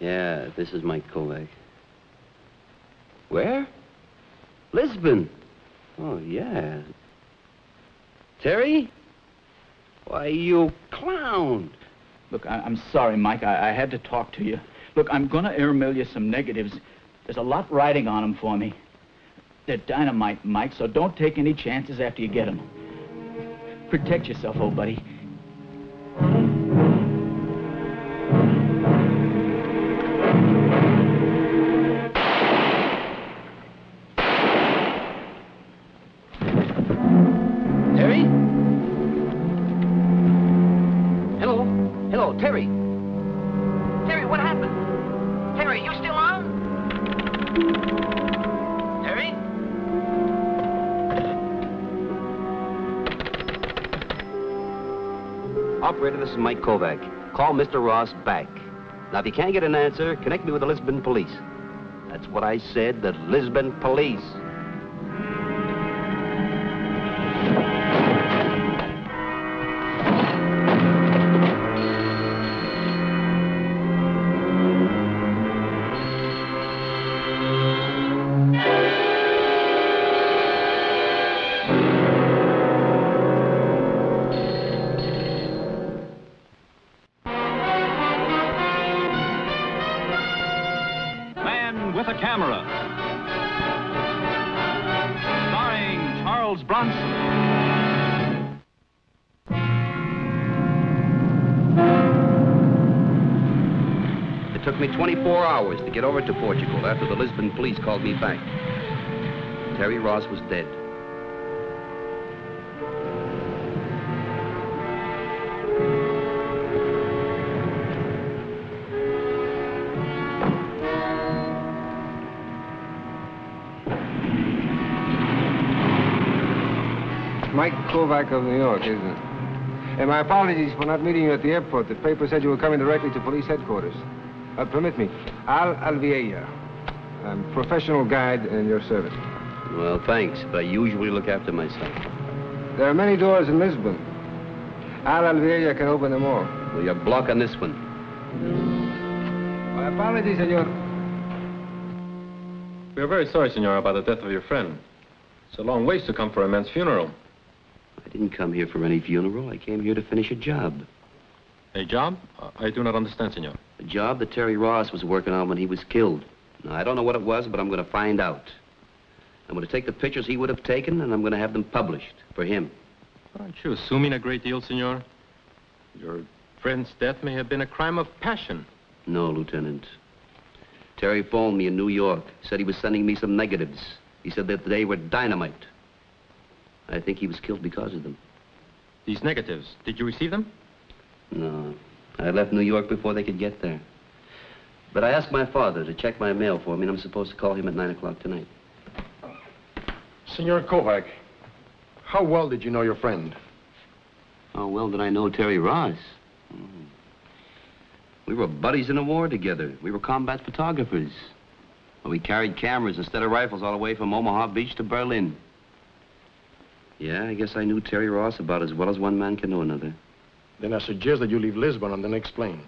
Yeah, this is Mike Kovac. Where? Lisbon. Oh, yeah. Terry? Why, you clown. Look, I'm sorry, Mike. I had to talk to you. Look, I'm going to airmail you some negatives. There's a lot riding on them for me. They're dynamite, Mike, so don't take any chances after you get them. Protect yourself, old buddy. Terry? Hello? Hello, Terry. Terry, what happened? Terry, you still on? Terry? Operator, this is Mike Kovac. Call Mr. Ross back. Now, if you can't get an answer, connect me with the Lisbon police. That's what I said, the Lisbon police. With a Camera, starring Bronson. It took me 24 hours to get over to Portugal after the Lisbon police called me back. Terry Ross was dead. Mike Kovac of New York, isn't it? And my apologies for not meeting you at the airport. The paper said you were coming directly to police headquarters. Permit me. Alvieja. I'm professional guide and your servant. Well, thanks, but I usually look after myself. There are many doors in Lisbon. Alvieja can open them all. Well, you're blocking this one. My apologies, senor. We are very sorry, senor, about the death of your friend. It's a long ways to come for a man's funeral. I didn't come here for any funeral. I came here to finish a job. A job? I do not understand, senor. A job that Terry Ross was working on when he was killed. Now, I don't know what it was, but I'm going to find out. I'm going to take the pictures he would have taken, and I'm going to have them published for him. Aren't you assuming a great deal, senor? Your friend's death may have been a crime of passion. No, Lieutenant. Terry phoned me in New York. Said he was sending me some negatives. He said that they were dynamite. I think he was killed because of them. These negatives, did you receive them? No. I left New York before they could get there. But I asked my father to check my mail for me, and I'm supposed to call him at 9 o'clock tonight. Senor Kovac, how well did you know your friend? How well did I know Terry Ross? We were buddies in the war together. We were combat photographers. Well, we carried cameras instead of rifles all the way from Omaha Beach to Berlin. Yeah, I guess I knew Terry Ross about as well as one man can know another. Then I suggest that you leave Lisbon on the next plane.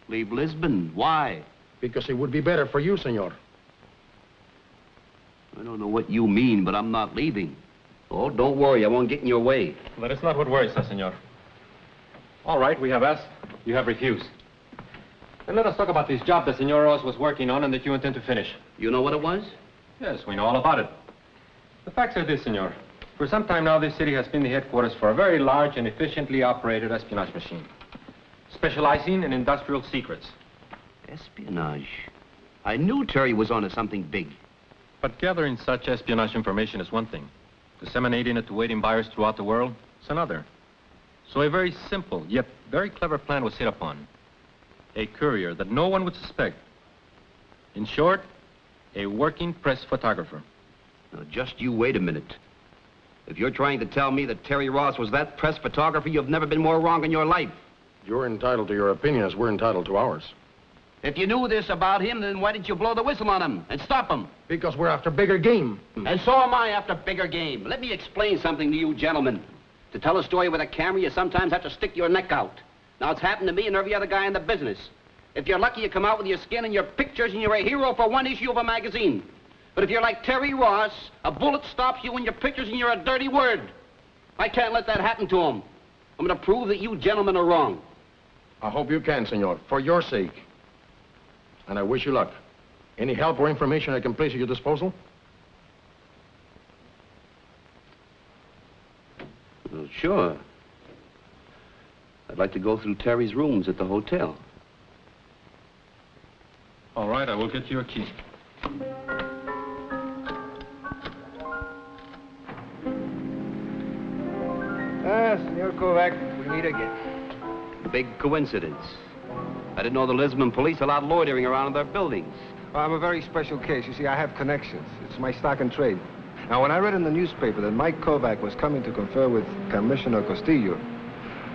Leave Lisbon? Why? Because it would be better for you, senor. I don't know what you mean, but I'm not leaving. Oh, don't worry, I won't get in your way. That is not what worries us, senor. All right, we have asked. You have refused. Then let us talk about this job that Senor Ross was working on and that you intend to finish. You know what it was? Yes, we know all about it. The facts are this, senor. For some time now, this city has been the headquarters for a very large and efficiently operated espionage machine, specializing in industrial secrets. Espionage? I knew Terry was onto something big. But gathering such espionage information is one thing. Disseminating it to waiting buyers throughout the world is another. So a very simple, yet very clever plan was hit upon. A courier that no one would suspect. In short, a working press photographer. Now, just you wait a minute. If you're trying to tell me that Terry Ross was that press photographer, you've never been more wrong in your life. You're entitled to your opinion as we're entitled to ours. If you knew this about him, then why didn't you blow the whistle on him and stop him? Because we're after bigger game. And so am I after bigger game. Let me explain something to you gentlemen. To tell a story with a camera, you sometimes have to stick your neck out. Now, it's happened to me and every other guy in the business. If you're lucky, you come out with your skin and your pictures and you're a hero for one issue of a magazine. But if you're like Terry Ross, a bullet stops you and your pictures and you're a dirty word. I can't let that happen to him. I'm going to prove that you gentlemen are wrong. I hope you can, senor, for your sake. And I wish you luck. Any help or information I can place at your disposal? Well, sure. I'd like to go through Terry's rooms at the hotel. All right, I will get you a key. Senor Kovac, we meet again. Big coincidence. I didn't know the Lisbon police allowed loitering around in their buildings. Well, I'm a very special case. You see, I have connections. It's my stock and trade. Now, when I read in the newspaper that Mike Kovac was coming to confer with Commissioner Castillo,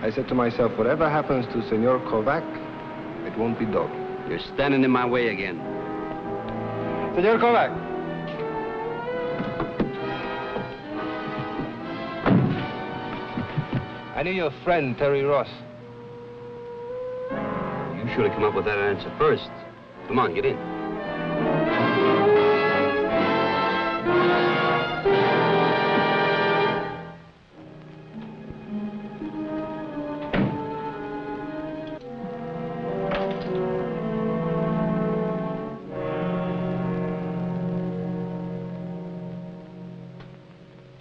I said to myself, whatever happens to Senor Kovac, it won't be dog. You're standing in my way again. Senor Kovac. I knew your friend, Terry Ross. You should have come up with that answer first. Come on, get in.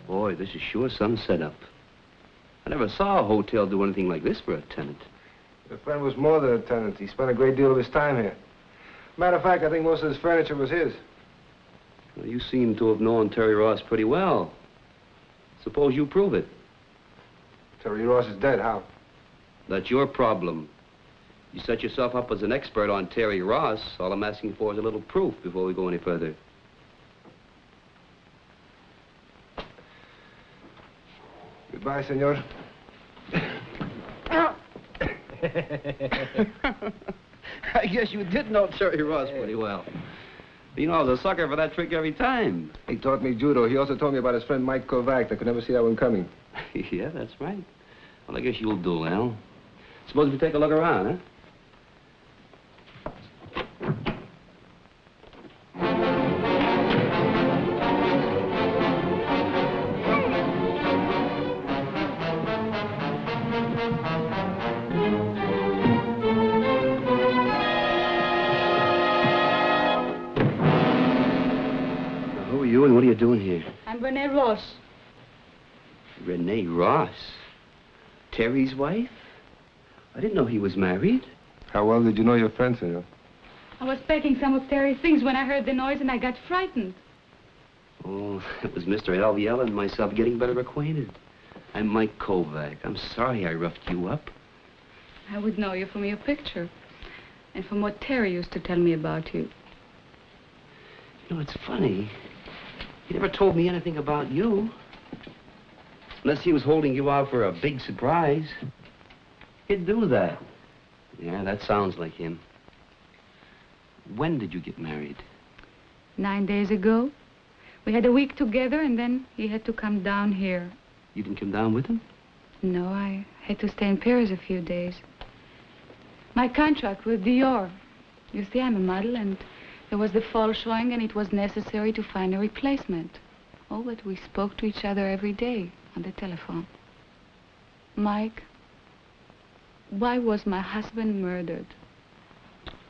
Boy, this is sure some setup. I never saw a hotel do anything like this for a tenant. Your friend was more than a tenant. He spent a great deal of his time here. Matter of fact, I think most of his furniture was his. Well, you seem to have known Terry Ross pretty well. Suppose you prove it. Terry Ross is dead. How? That's your problem. You set yourself up as an expert on Terry Ross. All I'm asking for is a little proof before we go any further. Goodbye, senor. I guess you did know Terry Ross pretty well. You know, I was a sucker for that trick every time. He taught me judo. He also told me about his friend Mike Kovac. I could never see that one coming. Yeah, that's right. Well, I guess you'll do, Al. Suppose we take a look around, huh? And what are you doing here? I'm Renee Ross. Renee Ross? Terry's wife? I didn't know he was married. How well did you know your friend, senor? I was packing some of Terry's things when I heard the noise and I got frightened. Oh, it was Mr. Alviel and myself getting better acquainted. I'm Mike Kovac. I'm sorry I roughed you up. I would know you from your picture and from what Terry used to tell me about you. You know, it's funny. He never told me anything about you. Unless he was holding you out for a big surprise. He'd do that. Yeah, that sounds like him. When did you get married? 9 days ago. We had a week together and then he had to come down here. You didn't come down with him? No, I had to stay in Paris a few days. My contract with Dior. You see, I'm a model and there was the fall showing and it was necessary to find a replacement. Oh, but we spoke to each other every day on the telephone. Mike, why was my husband murdered?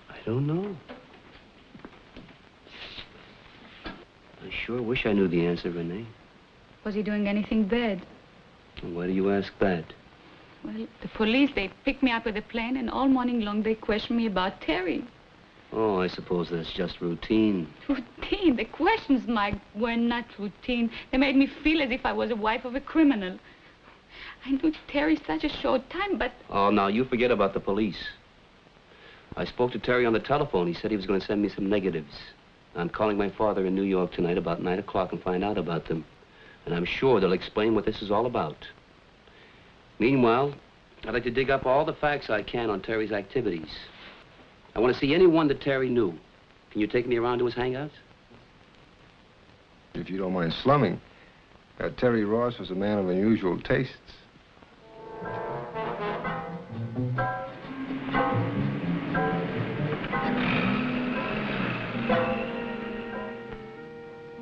I don't know. I sure wish I knew the answer, Renee. Was he doing anything bad? Why do you ask that? Well, the police, they picked me up with a plane and all morning long they questioned me about Terry. Oh, I suppose that's just routine. Routine? The questions, Mike, were not routine. They made me feel as if I was a wife of a criminal. I knew Terry such a short time, but... Oh, now, you forget about the police. I spoke to Terry on the telephone. He said he was going to send me some negatives. I'm calling my father in New York tonight about 9 o'clock and find out about them. And I'm sure they'll explain what this is all about. Meanwhile, I'd like to dig up all the facts I can on Terry's activities. I want to see anyone that Terry knew. Can you take me around to his hangouts? If you don't mind slumming. Terry Ross was a man of unusual tastes.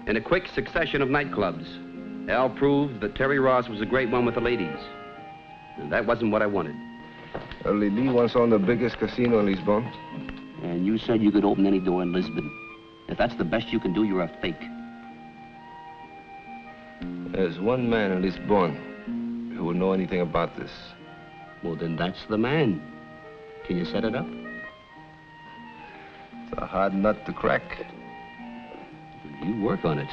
In a quick succession of nightclubs, Al proved that Terry Ross was a great one with the ladies. And that wasn't what I wanted. Lily once owned the biggest casino in Lisbon. And you said you could open any door in Lisbon. If that's the best you can do, you're a fake. There's one man in Lisbon who would know anything about this. Well, then that's the man. Can you set it up? It's a hard nut to crack. You work on it.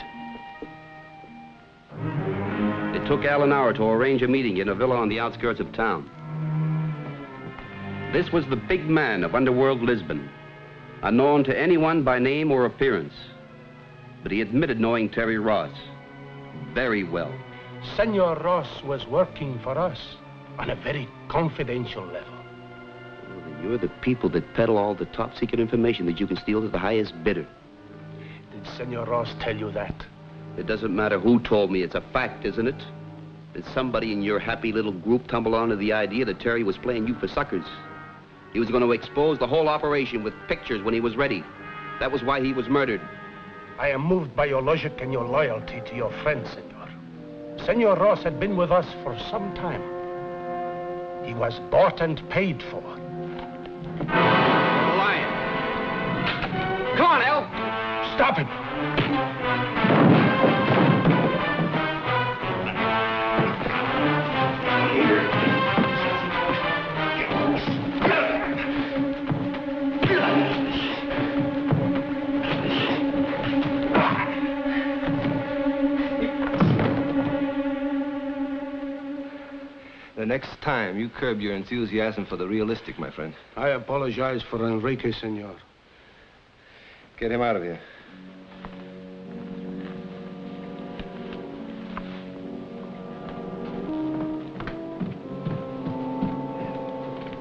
It took Al an hour to arrange a meeting in a villa on the outskirts of town. This was the big man of underworld Lisbon, unknown to anyone by name or appearance. But he admitted knowing Terry Ross very well. Senor Ross was working for us on a very confidential level. Well, then you're the people that peddle all the top-secret information that you can steal to the highest bidder. Did Senor Ross tell you that? It doesn't matter who told me. It's a fact, isn't it? That somebody in your happy little group tumbled onto the idea that Terry was playing you for suckers. He was going to expose the whole operation with pictures when he was ready. That was why he was murdered. I am moved by your logic and your loyalty to your friend, Senor. Senor Ross had been with us for some time. He was bought and paid for. You're lying. Come on, Al. Stop him! The next time, you curb your enthusiasm for the realistic, my friend. I apologize for Enrique, Senor. Get him out of here.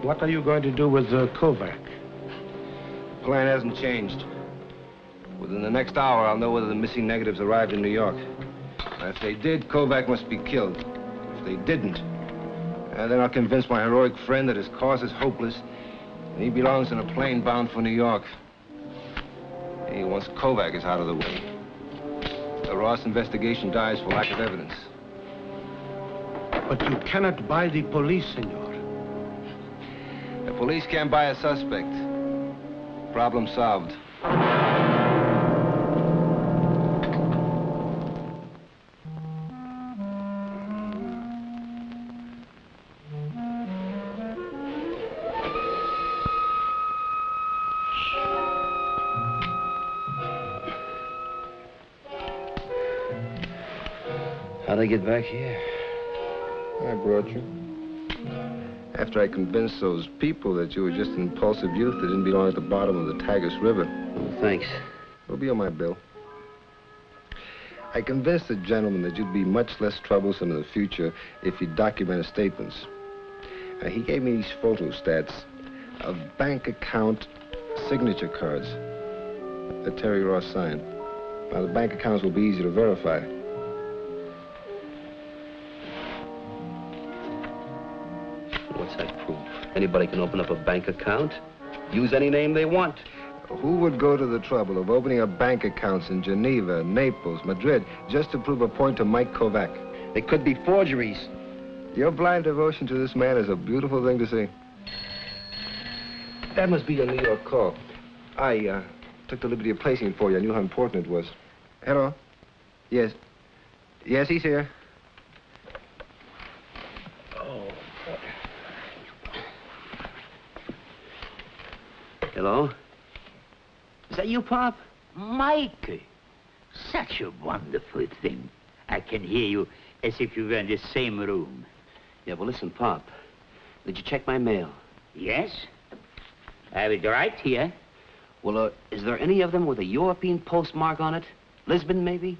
What are you going to do with Kovac? The plan hasn't changed. Within the next hour, I'll know whether the missing negatives arrived in New York. Now, if they did, Kovac must be killed. If they didn't, then I'll convince my heroic friend that his cause is hopeless and he belongs in a plane bound for New York. Once Kovac is out of the way, the Ross investigation dies for lack of evidence. But you cannot buy the police, Senor. The police can't buy a suspect. Problem solved. How'd I get back here? I brought you. After I convinced those people that you were just an impulsive youth that didn't belong at the bottom of the Tagus River. Well, thanks. It'll be on my bill. I convinced the gentleman that you'd be much less troublesome in the future if you documented statements. He gave me these photostats of bank account signature cards that Terry Ross signed. Now, the bank accounts will be easy to verify. What's that proof? Anybody can open up a bank account, use any name they want. Who would go to the trouble of opening up bank accounts in Geneva, Naples, Madrid, just to prove a point to Mike Kovac? They could be forgeries. Your blind devotion to this man is a beautiful thing to see. That must be a New York call. I took the liberty of placing it for you. I knew how important it was. Hello? Yes. Yes, he's here. Hello? Is that you, Pop? Mike, such a wonderful thing. I can hear you as if you were in the same room. Yeah, well, listen, Pop. Did you check my mail? Yes? I have it right here. Well, is there any of them with a European postmark on it? Lisbon, maybe?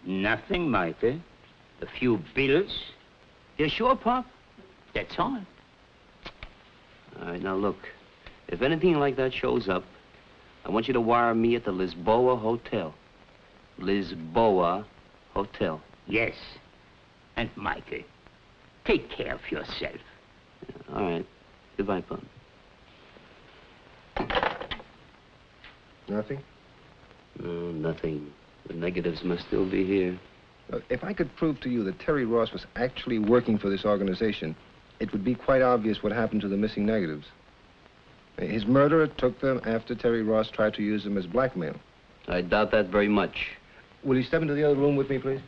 Nothing, Mike. A few bills. You sure, Pop? That's all. All right, now look. If anything like that shows up, I want you to wire me at the Lisboa Hotel. Lisboa Hotel. Yes. And, Mike, take care of yourself. Yeah, all right. Goodbye, Pop. Nothing? No, nothing. The negatives must still be here. If I could prove to you that Terry Ross was actually working for this organization, it would be quite obvious what happened to the missing negatives. His murderer took them after Terry Ross tried to use them as blackmail. I doubt that very much. Will you step into the other room with me, please?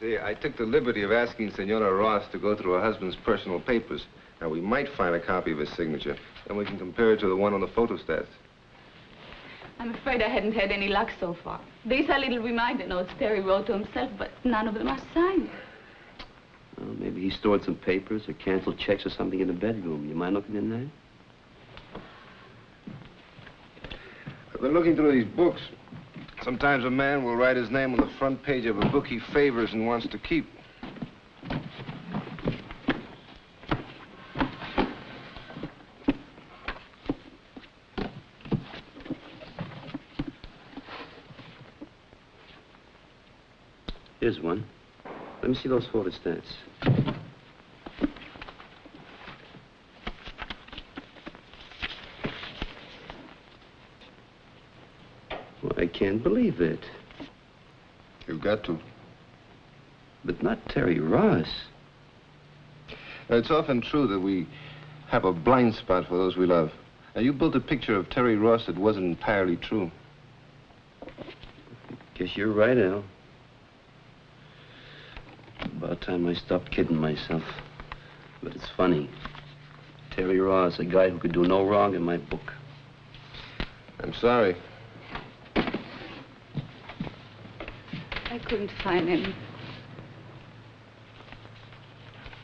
See, I took the liberty of asking Senora Ross to go through her husband's personal papers. Now, we might find a copy of his signature, and we can compare it to the one on the photostats. I'm afraid I hadn't had any luck so far. These are little reminder notes Terry wrote to himself, but none of them are signed. Well, maybe he stored some papers or canceled checks or something in the bedroom. You mind looking in there? I've been looking through these books. Sometimes a man will write his name on the front page of a book he favors and wants to keep. Here's one. Let me see those photostats. Well, I can't believe it. You've got to. But not Terry Ross. Now, it's often true that we have a blind spot for those we love. Now, you built a picture of Terry Ross that wasn't entirely true. Guess you're right, Al. About time I stopped kidding myself. But it's funny. Terry Ross, a guy who could do no wrong in my book. I'm sorry. I couldn't find him.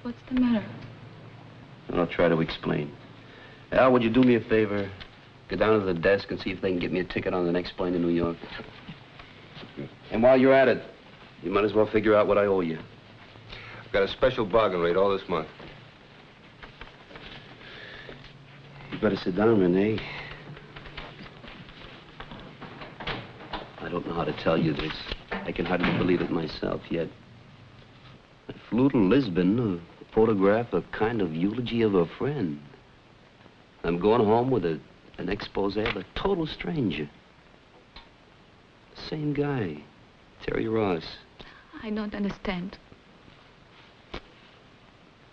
What's the matter? I'll try to explain. Al, would you do me a favor? Go down to the desk and see if they can get me a ticket on the next plane to New York. And while you're at it, you might as well figure out what I owe you. I've got a special bargain rate all this month. You better sit down, Renee. I don't know how to tell you this. I can hardly believe it myself yet. I flew to Lisbon to photograph a kind of eulogy of a friend. I'm going home with an expose of a total stranger. Same guy, Terry Ross. I don't understand.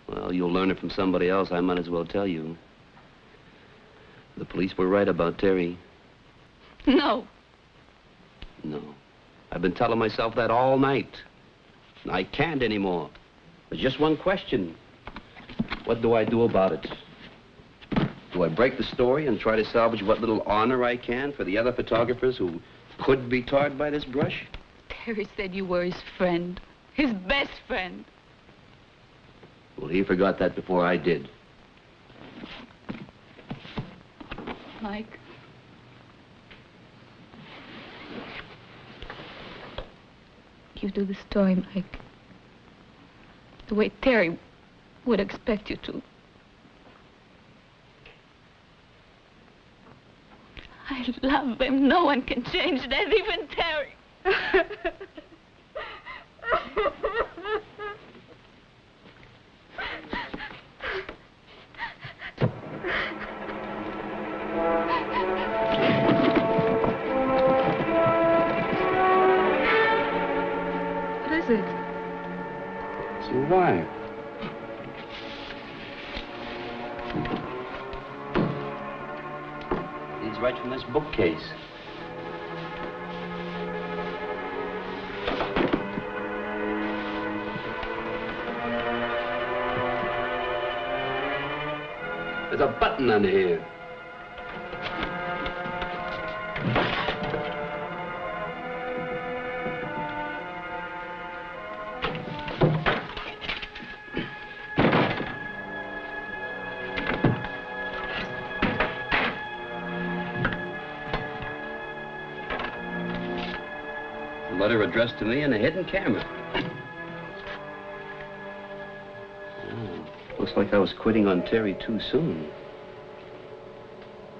Well, you'll learn it from somebody else. I might as well tell you. The police were right about Terry. No. No. I've been telling myself that all night. I can't anymore. There's just one question. What do I do about it? Do I break the story and try to salvage what little honor I can for the other photographers who could be tarred by this brush? Terry said you were his friend. His best friend. Well, he forgot that before I did. Mike. You do the story, Mike. The way Terry would expect you to. I love him. No one can change that, even Terry. What is it? It's a wire. Leads right from this bookcase. There's a button on here. A letter addressed to me and a hidden camera. Looks like I was quitting on Terry too soon.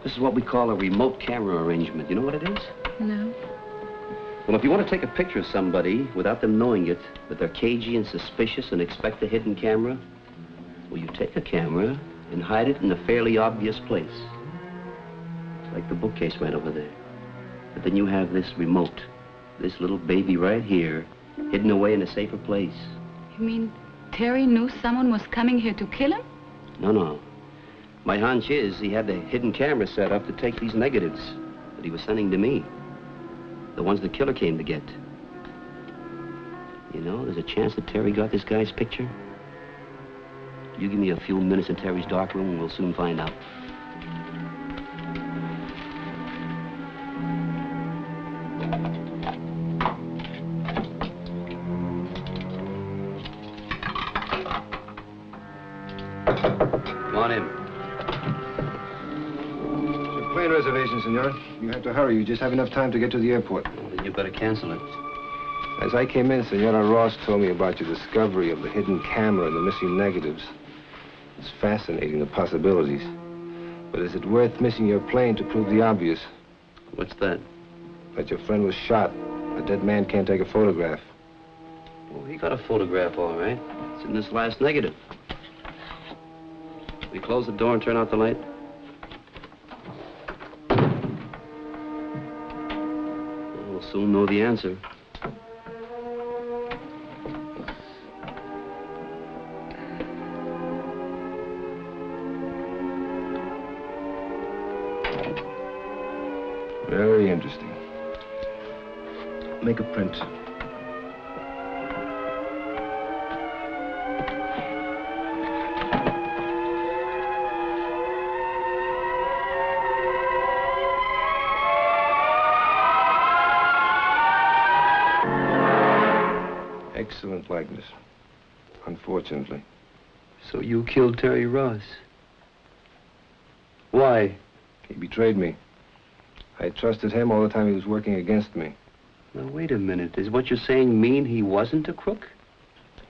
This is what we call a remote camera arrangement. You know what it is? No. Well, if you want to take a picture of somebody without them knowing it, but they're cagey and suspicious and expect a hidden camera, well, you take a camera and hide it in a fairly obvious place. Like the bookcase right over there. But then you have this remote, this little baby right here, hidden away in a safer place. You mean Terry knew someone was coming here to kill him? No. My hunch is he had the hidden camera set up to take these negatives that he was sending to me. The ones the killer came to get. You know, there's a chance that Terry got this guy's picture. You give me a few minutes in Terry's darkroom and we'll soon find out. Come on in. It's a plane reservation, senor. You have to hurry. You just have enough time to get to the airport. Well, then you better cancel it. As I came in, Senora Ross told me about your discovery of the hidden camera and the missing negatives. It's fascinating, the possibilities. But is it worth missing your plane to prove the obvious? What's that? That your friend was shot. A dead man can't take a photograph. Well, he got a photograph, all right. It's in this last negative. We close the door and turn out the light. We'll soon know the answer. Very interesting. Make a print. Excellent likeness. Unfortunately. So you killed Terry Ross? Why? He betrayed me. I trusted him all the time he was working against me. Now, wait a minute. Does what you're saying mean he wasn't a crook?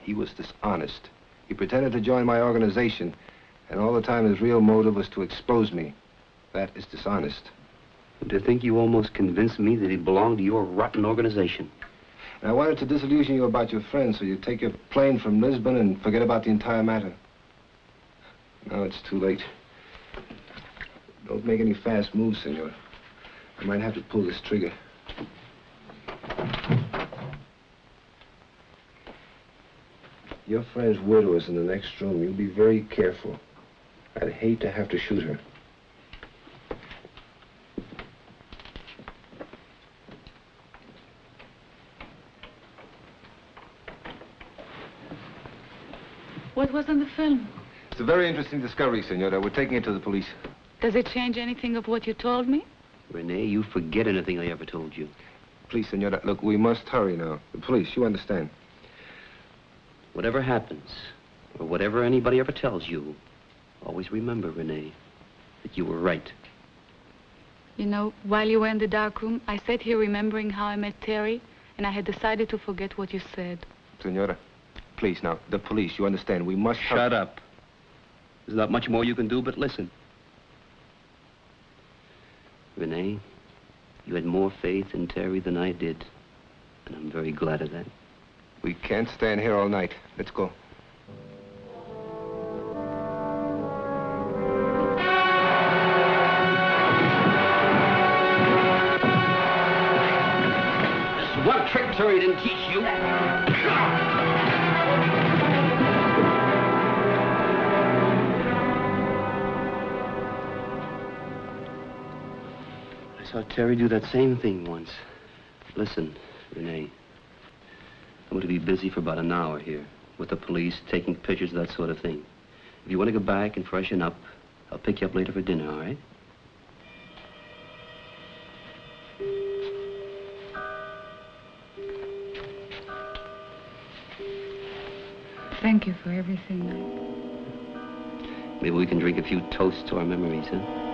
He was dishonest. He pretended to join my organization, and all the time his real motive was to expose me. That is dishonest. To think you almost convinced me that he belonged to your rotten organization. And I wanted to disillusion you about your friend, so you'd take your plane from Lisbon and forget about the entire matter. Now it's too late. Don't make any fast moves, senor. I might have to pull this trigger. Your friend's widow is in the next room. You'll be very careful. I'd hate to have to shoot her. What was on the film? It's a very interesting discovery, senora. We're taking it to the police. Does it change anything of what you told me? Renee, you forget anything I ever told you. Please, senora, look, we must hurry now. The police, you understand. Whatever happens, or whatever anybody ever tells you, always remember, Renee, that you were right. You know, while you were in the dark room, I sat here remembering how I met Terry, and I had decided to forget what you said. Senora, please, now, the police, you understand, we must... Shut up. There's not much more you can do but listen. Renee, you had more faith in Terry than I did, and I'm very glad of that. We can't stand here all night. Let's go. There's one trick Terry didn't teach you. I saw Terry do that same thing once. Listen, Renee. I'm going to be busy for about an hour here with the police, taking pictures, that sort of thing. If you want to go back and freshen up, I'll pick you up later for dinner, all right? Thank you for everything. Maybe we can drink a few toasts to our memories, huh?